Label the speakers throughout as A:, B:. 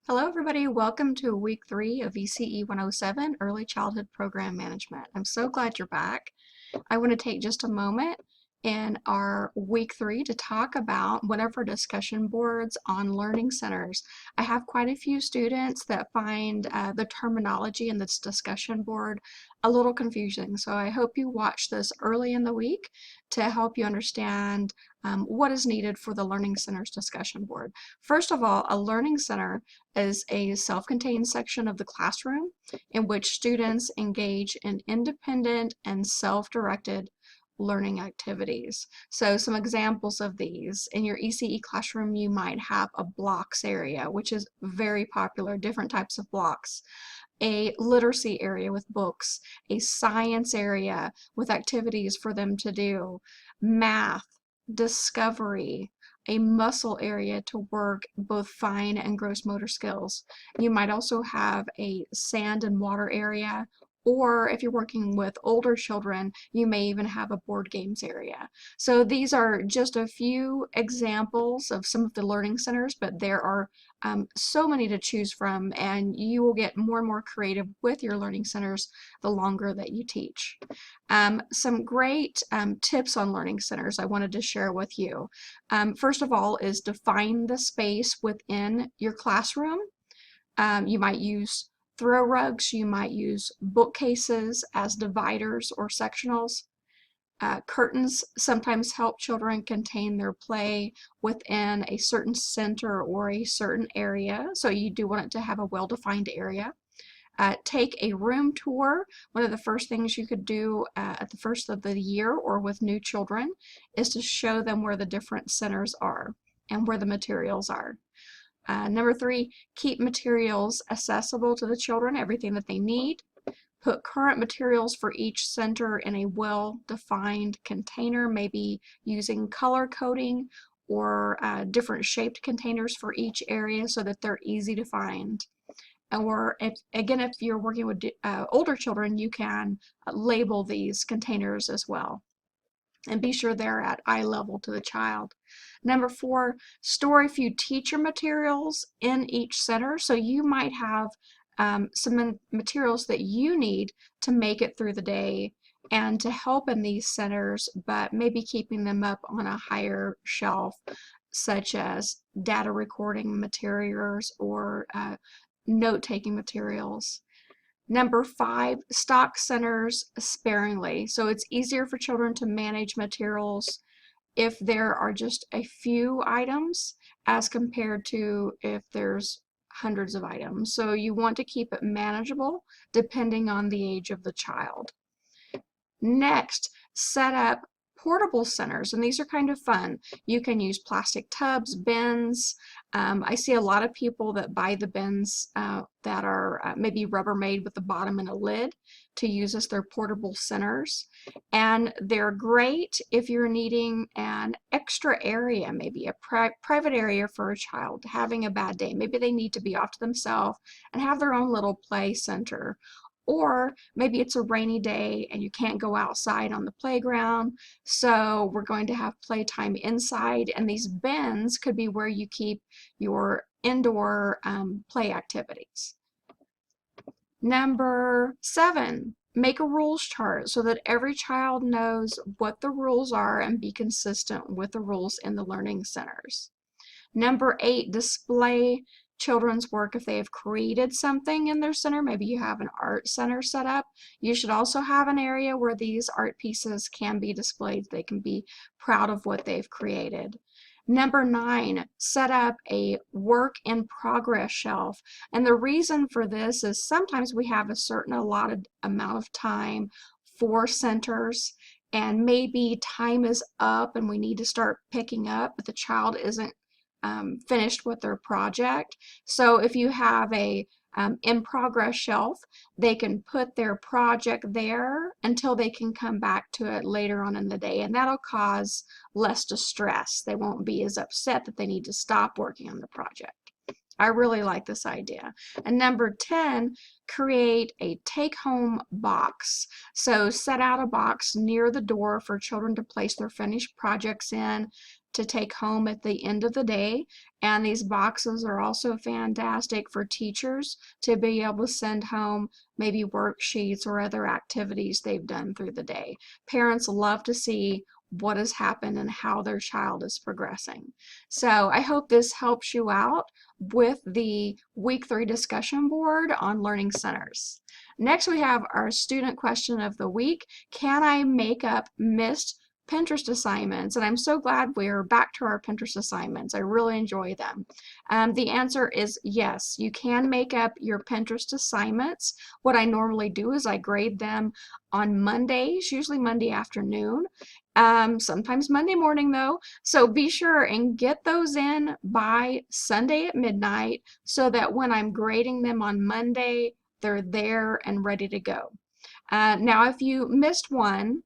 A: Hello everybody, welcome to week 3 of ECE 107, Early Childhood Program Management. I'm so glad you're back. I want to take just a moment in our week 3 to talk about one of our discussion boards on learning centers. I have quite a few students that find the terminology in this discussion board a little confusing, so I hope you watch this early in the week to help you understand what is needed for the Learning Centers discussion board. First of all, a Learning Center is a self-contained section of the classroom in which students engage in independent and self-directed learning activities. So some examples of these: in your ECE classroom, you might have a blocks area, which is very popular, different types of blocks, a literacy area with books, a science area with activities for them to do, math, discovery, a muscle area to work both fine and gross motor skills. You might also have a sand and water area, or if you're working with older children, you may even have a board games area. So these are just a few examples of some of the learning centers, but there are so many to choose from, and you will get more and more creative with your learning centers the longer that you teach. Some great tips on learning centers I wanted to share with you. First of all is define the space within your classroom. You might use throw rugs, you might use bookcases as dividers or sectionals. Curtains sometimes help children contain their play within a certain center or a certain area, so you do want it to have a well-defined area. Take a room tour. One of the first things you could do at the first of the year or with new children is to show them where the different centers are and where the materials are. Number 3, keep materials accessible to the children, everything that they need. Put current materials for each center in a well-defined container, maybe using color coding or different shaped containers for each area so that they're easy to find. Or if you're working with older children, you can label these containers as well, and be sure they're at eye level to the child. Number 4, store a few teacher materials in each center. So you might have some materials that you need to make it through the day and to help in these centers, but maybe keeping them up on a higher shelf, such as data recording materials or note-taking materials. Number 5, stock centers sparingly. So it's easier for children to manage materials if there are just a few items as compared to if there's hundreds of items. So you want to keep it manageable depending on the age of the child. Next, set up portable centers, and these are kind of fun. You can use plastic tubs, bins. I see a lot of people that buy the bins that are maybe Rubbermaid with the bottom and a lid to use as their portable centers, and they're great if you're needing an extra area, maybe a private area for a child having a bad day. Maybe they need to be off to themselves and have their own little play center. Or maybe it's a rainy day and you can't go outside on the playground, so we're going to have playtime inside, and these bins could be where you keep your indoor play activities. Number 7, make a rules chart so that every child knows what the rules are and be consistent with the rules in the learning centers. Number 8, display children's work if they have created something in their center. Maybe you have an art center set up. You should also have an area where these art pieces can be displayed. They can be proud of what they've created. Number 9, set up a work in progress shelf. And the reason for this is sometimes we have a certain allotted amount of time for centers, and maybe time is up and we need to start picking up, but the child isn't finished with their project. So if you have a in progress shelf, they can put their project there until they can come back to it later on in the day, and that'll cause less distress. They won't be as upset that they need to stop working on the project. I really like this idea. And number 10, create a take-home box. So set out a box near the door for children to place their finished projects in. to take home at the end of the day. And these boxes are also fantastic for teachers to be able to send home maybe worksheets or other activities they've done through the day. Parents love to see what has happened and how their child is progressing. So I hope this helps you out with the week 3 discussion board on learning centers. Next, we have our student question of the week. Can I make up missed Pinterest assignments? And I'm so glad we're back to our Pinterest assignments. I really enjoy them. The answer is yes, you can make up your Pinterest assignments. What I normally do is I grade them on Mondays, usually Monday afternoon. Sometimes Monday morning though. So be sure and get those in by Sunday at midnight so that when I'm grading them on Monday, they're there and ready to go. Now, if you missed one,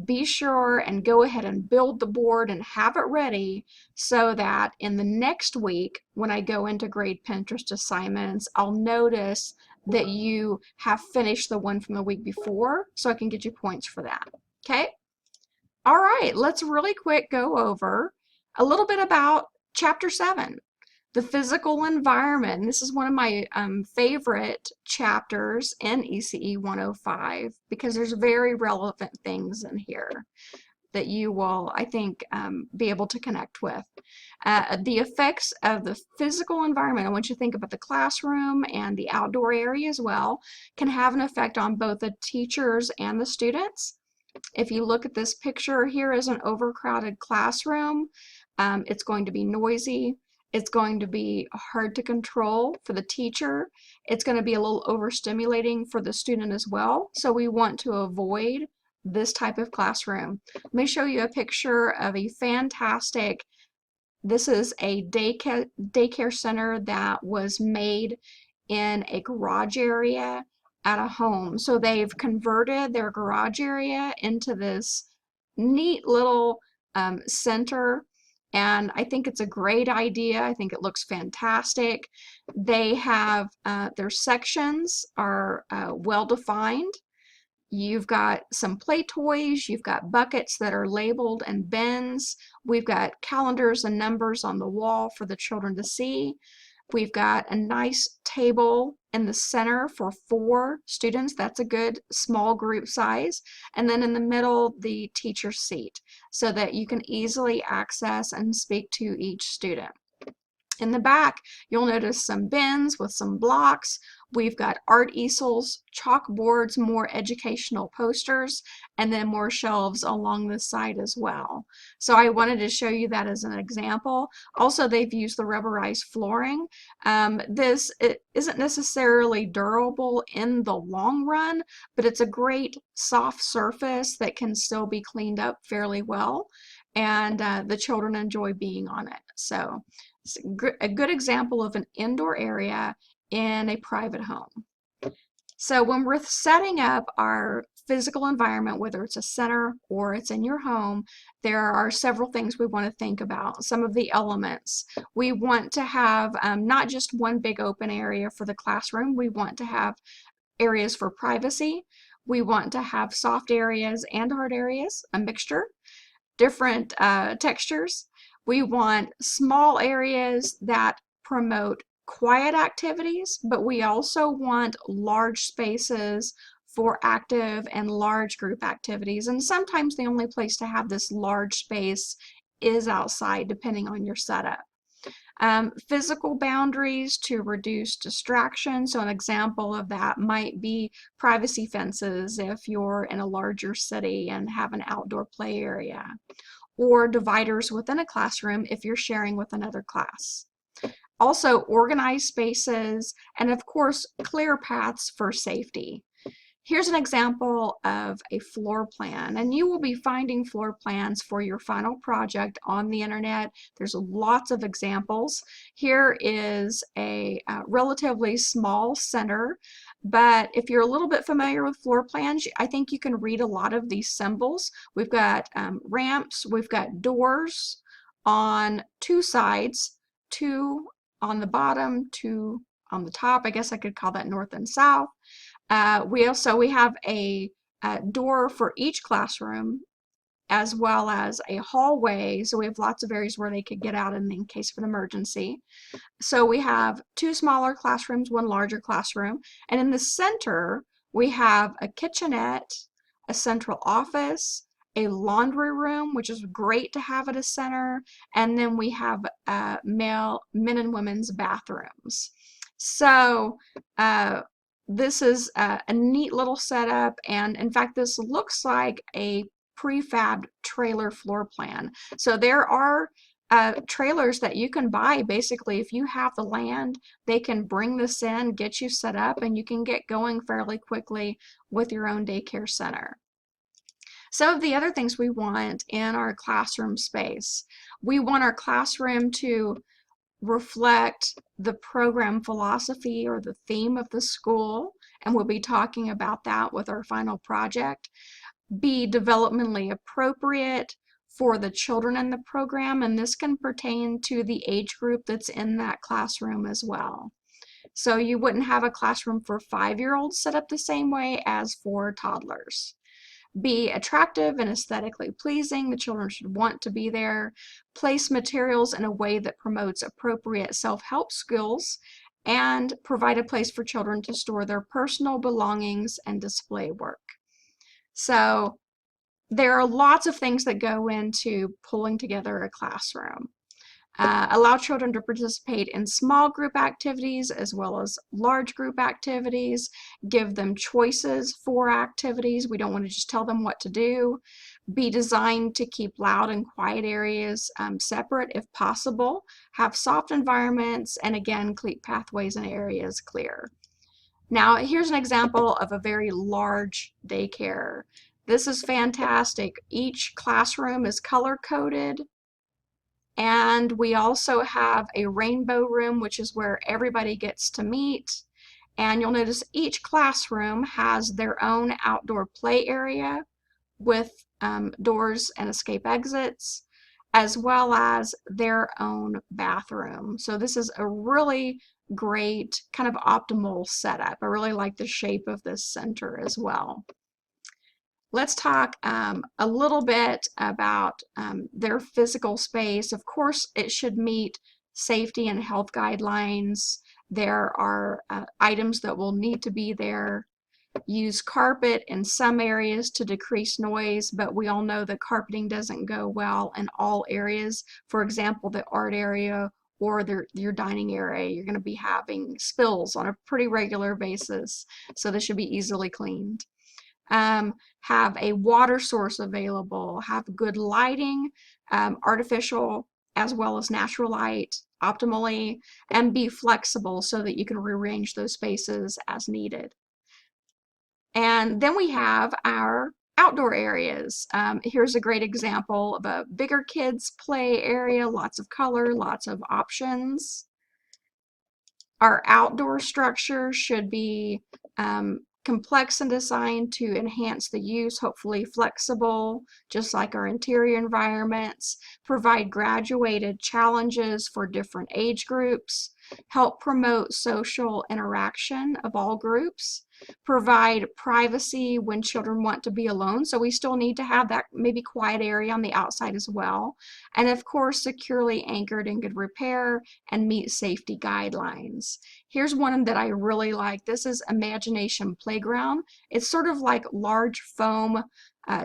A: be sure and go ahead and build the board and have it ready so that in the next week, when I go into grade Pinterest assignments, I'll notice that you have finished the one from the week before, so I can get you points for that. Okay? All right, let's really quick go over a little bit about Chapter 7. The physical environment. This is one of my favorite chapters in ECE 105 because there's very relevant things in here that you will, I think, be able to connect with. The effects of the physical environment, I want you to think about the classroom and the outdoor area as well, can have an effect on both the teachers and the students. If you look at this picture, here is an overcrowded classroom. It's going to be noisy. It's going to be hard to control for the teacher. It's going to be a little overstimulating for the student as well. So we want to avoid this type of classroom. Let me show you a picture of a fantastic, this is a daycare center that was made in a garage area at a home. So they've converted their garage area into this neat little center. And I think it's a great idea. I think it looks fantastic. They have their sections are well defined. You've got some play toys, you've got buckets that are labeled and bins. We've got calendars and numbers on the wall for the children to see. We've got a nice table in the center for 4 students. That's a good small group size. And then in the middle, the teacher's seat so that you can easily access and speak to each student. In the back, you'll notice some bins with some blocks. We've got art easels, chalkboards, more educational posters, and then more shelves along the side as well. So I wanted to show you that as an example. Also, they've used the rubberized flooring. This isn't necessarily durable in the long run, but it's a great soft surface that can still be cleaned up fairly well, and the children enjoy being on it. So it's a good example of an indoor area in a private home. So when we're setting up our physical environment, whether it's a center or it's in your home, there are several things we want to think about. Some of the elements. We want to have not just one big open area for the classroom. We want to have areas for privacy. We want to have soft areas and hard areas, a mixture, different textures. We want small areas that promote quiet activities, but we also want large spaces for active and large group activities. And sometimes the only place to have this large space is outside, depending on your setup. Physical boundaries to reduce distraction. So an example of that might be privacy fences if you're in a larger city and have an outdoor play area, or dividers within a classroom if you're sharing with another class. Also, organized spaces, and of course, clear paths for safety. Here's an example of a floor plan, and you will be finding floor plans for your final project on the internet. There's lots of examples. Here is a relatively small center, but if you're a little bit familiar with floor plans, I think you can read a lot of these symbols. We've got ramps, we've got doors on 2 sides, 2 on the bottom, 2 on the top. I guess I could call that north and south. We have a door for each classroom as well as a hallway. So we have lots of areas where they could get out in case of an emergency. So we have 2 smaller classrooms, 1 larger classroom, and in the center we have a kitchenette, a central office, a laundry room, which is great to have at a center, and then we have men and women's bathrooms. So this is a neat little setup, and in fact this looks like a prefabbed trailer floor plan. So there are trailers that you can buy. Basically, if you have the land, they can bring this in, get you set up, and you can get going fairly quickly with your own daycare center. Some of the other things we want in our classroom space. We want our classroom to reflect the program philosophy or the theme of the school, and we'll be talking about that with our final project. Be developmentally appropriate for the children in the program, and this can pertain to the age group that's in that classroom as well. So you wouldn't have a classroom for 5-year-olds set up the same way as for toddlers. Be attractive and aesthetically pleasing. The children should want to be there. Place materials in a way that promotes appropriate self-help skills, and provide a place for children to store their personal belongings and display work. So there are lots of things that go into pulling together a classroom. Allow children to participate in small group activities as well as large group activities. Give them choices for activities. We don't want to just tell them what to do. Be designed to keep loud and quiet areas separate if possible. Have soft environments, and again, keep pathways and areas clear. Now, here's an example of a very large daycare. This is fantastic. Each classroom is color-coded. And we also have a rainbow room, which is where everybody gets to meet. And you'll notice each classroom has their own outdoor play area with doors and escape exits, as well as their own bathroom. So this is a really great kind of optimal setup. I really like the shape of this center as well. Let's talk a little bit about their physical space. Of course, it should meet safety and health guidelines. There are items that will need to be there. Use carpet in some areas to decrease noise, but we all know that carpeting doesn't go well in all areas. For example, the art area or your dining area, you're going to be having spills on a pretty regular basis, so this should be easily cleaned. Have a water source available, have good lighting, artificial as well as natural light optimally, and be flexible so that you can rearrange those spaces as needed. And then we have our outdoor areas. Here's a great example of a bigger kids play area, lots of color, lots of options. Our outdoor structure should be complex and designed to enhance the use, hopefully flexible, just like our interior environments. Provide graduated challenges for different age groups. Help promote social interaction of all groups. Provide privacy when children want to be alone, so we still need to have that maybe quiet area on the outside as well. And of course, securely anchored in good repair and meet safety guidelines. Here's one that I really like. This is Imagination Playground. It's sort of like large foam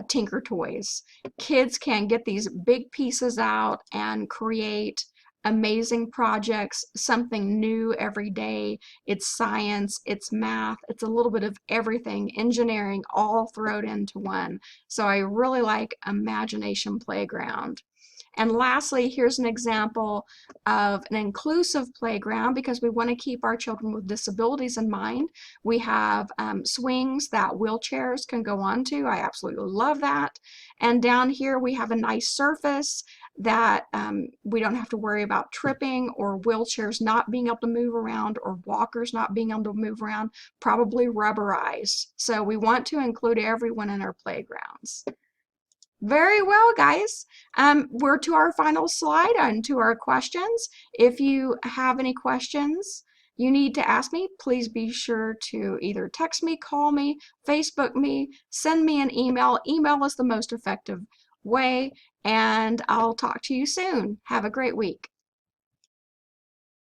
A: Tinker Toys. Kids can get these big pieces out and create amazing projects, something new every day. It's science, it's math, it's a little bit of everything, engineering, all thrown into one. So I really like Imagination Playground. And lastly, here's an example of an inclusive playground because we want to keep our children with disabilities in mind. We have swings that wheelchairs can go onto. I absolutely love that. And down here we have a nice surface that we don't have to worry about tripping or wheelchairs not being able to move around or walkers not being able to move around, probably rubberized. So we want to include everyone in our playgrounds. Very well, guys. We're to our final slide and to our questions. If you have any questions you need to ask me, please be sure to either text me, call me, Facebook me, send me an email. Email is the most effective way, and I'll talk to you soon. Have a great week.